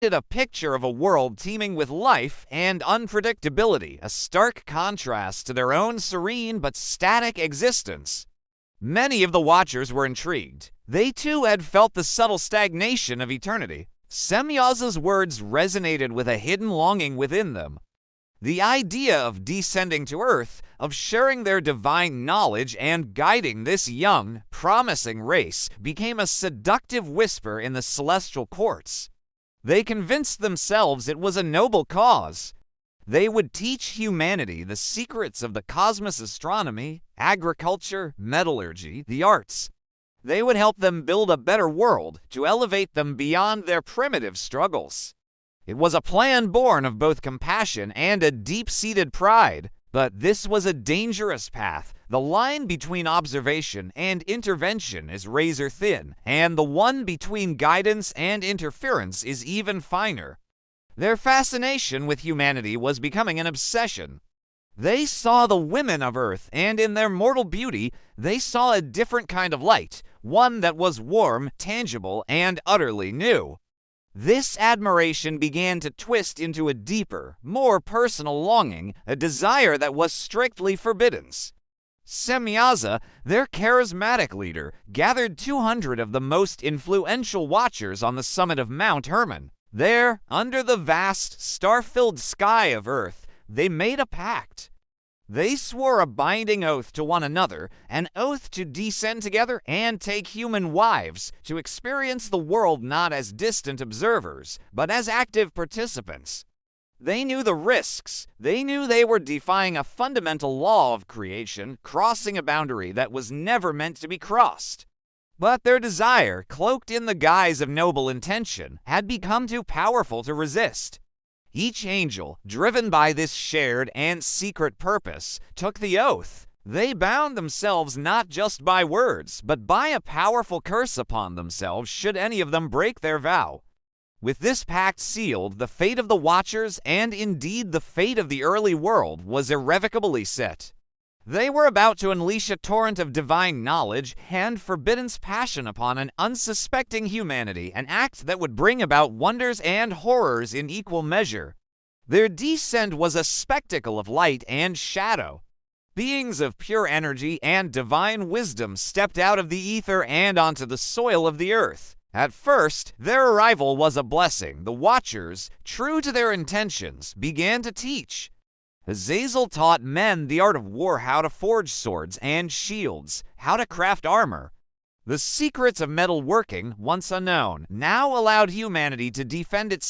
A picture of a world teeming with life and unpredictability, a stark contrast to their own serene but static existence. Many of the watchers were intrigued. They too had felt the subtle stagnation of eternity. Semyaza's words resonated with a hidden longing within them. The idea of descending to Earth, of sharing their divine knowledge and guiding this young, promising race, became a seductive whisper in the celestial courts. They convinced themselves it was a noble cause. They would teach humanity the secrets of the cosmos, astronomy, agriculture, metallurgy, the arts. They would help them build a better world, to elevate them beyond their primitive struggles. It was a plan born of both compassion and a deep-seated pride, but this was a dangerous path. The line between observation and intervention is razor thin, and the one between guidance and interference is even finer. Their fascination with humanity was becoming an obsession. They saw the women of Earth, and in their mortal beauty, they saw a different kind of light, one that was warm, tangible, and utterly new. This admiration began to twist into a deeper, more personal longing, a desire that was strictly forbidden. Semyaza, their charismatic leader, gathered 200 of the most influential watchers on the summit of Mount Hermon. There, under the vast, star-filled sky of Earth, they made a pact. They swore a binding oath to one another, an oath to descend together and take human wives, to experience the world not as distant observers, but as active participants. They knew the risks. They knew they were defying a fundamental law of creation, crossing a boundary that was never meant to be crossed. But their desire, cloaked in the guise of noble intention, had become too powerful to resist. Each angel, driven by this shared and secret purpose, took the oath. They bound themselves not just by words, but by a powerful curse upon themselves should any of them break their vow. With this pact sealed, the fate of the Watchers, and indeed the fate of the early world, was irrevocably set. They were about to unleash a torrent of divine knowledge and forbidden's passion upon an unsuspecting humanity, an act that would bring about wonders and horrors in equal measure. Their descent was a spectacle of light and shadow. Beings of pure energy and divine wisdom stepped out of the ether and onto the soil of the earth. At first, their arrival was a blessing. The Watchers, true to their intentions, began to teach. Azazel taught men the art of war, how to forge swords and shields, how to craft armor. The secrets of metal working, once unknown, now allowed humanity to defend itself